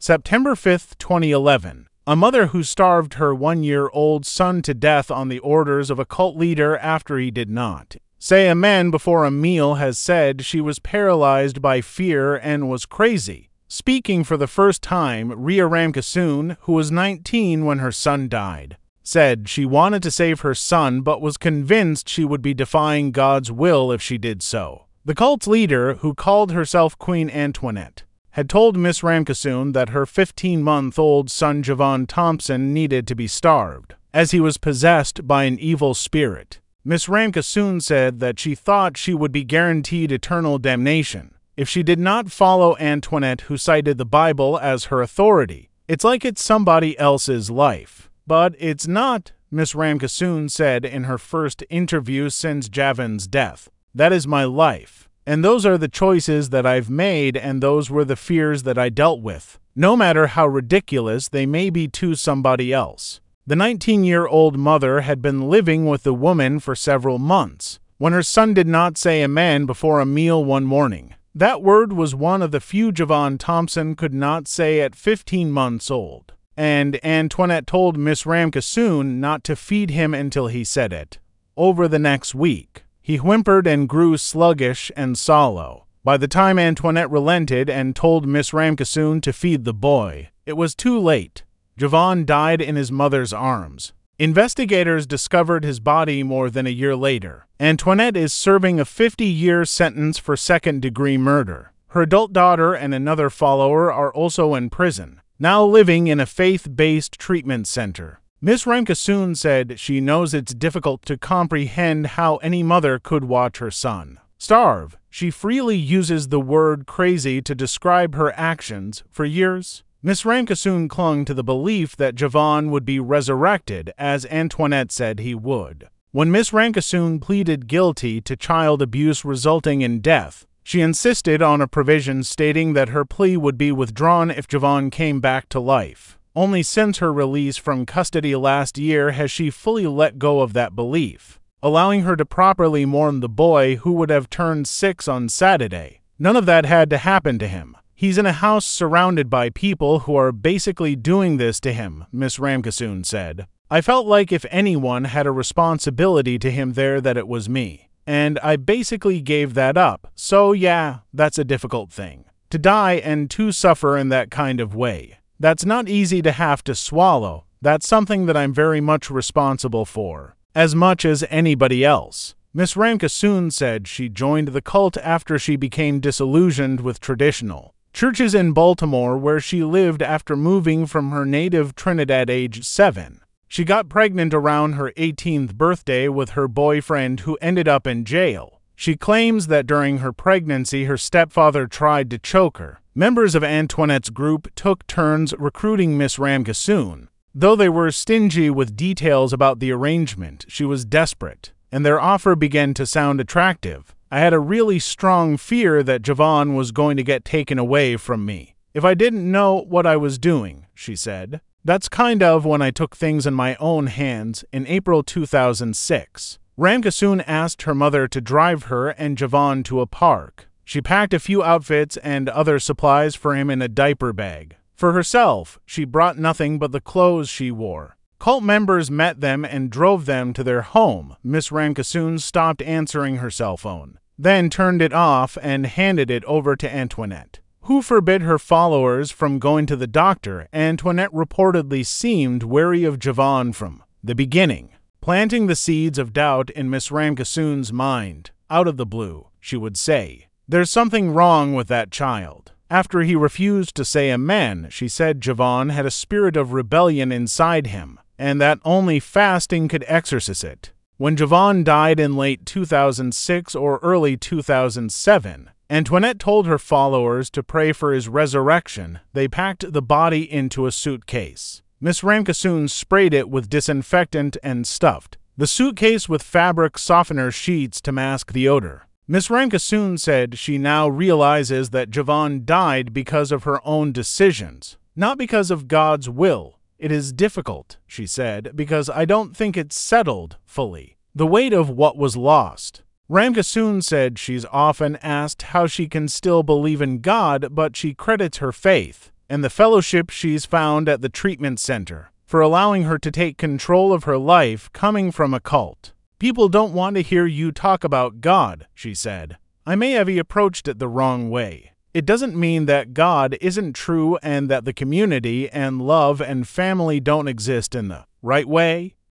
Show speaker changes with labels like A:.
A: September 5, 2011. A mother who starved her 1-year-old son to death on the orders of a cult leader after he did not say amen before a meal has said she was paralyzed by fear and was crazy. Speaking for the first time, Ria RAMKISSOON, who was 19 when her son died, said she wanted to save her son but was convinced she would be defying God's will if she did so. The cult's leader, who called herself Queen Antoinette, had told Miss RAMKISSOON that her 15-month-old son Javon Thompson needed to be starved, as he was possessed by an evil spirit. Miss RAMKISSOON said that she thought she would be guaranteed eternal damnation if she did not follow Antoinette, who cited the Bible as her authority. It's like it's somebody else's life. But it's not, Miss RAMKISSOON said in her first interview since Javon's death. That is my life. And those are the choices that I've made, and those were the fears that I dealt with, no matter how ridiculous they may be to somebody else. The 19-year-old mother had been living with the woman for several months when her son did not say amen before a meal one morning. That word was one of the few Javon Thompson could not say at 15 months old, and Antoinette told Miss RAMKISSOON not to feed him until he said it. Over the next week, he whimpered and grew sluggish and sallow. By the time Antoinette relented and told Miss RAMKISSOON to feed the boy, it was too late. Javon died in his mother's arms. Investigators discovered his body more than a year later. Antoinette is serving a 50-year sentence for second-degree murder. Her adult daughter and another follower are also in prison, now living in a faith-based treatment center. Miss RAMKISSOON said she knows it's difficult to comprehend how any mother could watch her son starve. She freely uses the word crazy to describe her actions. For years, Miss RAMKISSOON clung to the belief that Javon would be resurrected, as Antoinette said he would. When Miss RAMKISSOON pleaded guilty to child abuse resulting in death, she insisted on a provision stating that her plea would be withdrawn if Javon came back to life. Only since her release from custody last year has she fully let go of that belief, allowing her to properly mourn the boy who would have turned 6 on Saturday. None of that had to happen to him. He's in a house surrounded by people who are basically doing this to him, Miss RAMKISSOON said. I felt like if anyone had a responsibility to him there, that it was me. And I basically gave that up. So yeah, that's a difficult thing. To die and to suffer in that kind of way. That's not easy to have to swallow. That's something that I'm very much responsible for, as much as anybody else. Miss RAMKISSOON said she joined the cult after she became disillusioned with traditional churches in Baltimore, where she lived after moving from her native Trinidad age 7. She got pregnant around her 18th birthday with her boyfriend, who ended up in jail. She claims that during her pregnancy her stepfather tried to choke her. Members of Antoinette's group took turns recruiting Miss RAMKISSOON. Though they were stingy with details about the arrangement, she was desperate, and their offer began to sound attractive. I had a really strong fear that Javon was going to get taken away from me if I didn't know what I was doing, she said. That's kind of when I took things in my own hands in April 2006. RAMKISSOON asked her mother to drive her and Javon to a park. She packed a few outfits and other supplies for him in a diaper bag. For herself, she brought nothing but the clothes she wore. Cult members met them and drove them to their home. Miss RAMKISSOON stopped answering her cell phone, then turned it off and handed it over to Antoinette, who forbid her followers from going to the doctor. Antoinette reportedly seemed wary of Javon from the beginning, planting the seeds of doubt in Miss RAMKISSOON's mind. Out of the blue, she would say, "There's something wrong with that child." After he refused to say amen, she said Javon had a spirit of rebellion inside him, and that only fasting could exorcise it. When Javon died in late 2006 or early 2007, Antoinette told her followers to pray for his resurrection. They packed the body into a suitcase. Miss RAMKISSOON sprayed it with disinfectant and stuffed the suitcase with fabric softener sheets to mask the odor. Miss RAMKISSOON said she now realizes that Javon died because of her own decisions, not because of God's will. It is difficult, she said, because I don't think it's settled fully. The weight of what was lost. RAMKISSOON said she's often asked how she can still believe in God, but she credits her faith and the fellowship she's found at the treatment center for allowing her to take control of her life coming from a cult. "People don't want to hear you talk about God," she said. "I may have approached it the wrong way. It doesn't mean that God isn't true and that the community and love and family don't exist in the right way.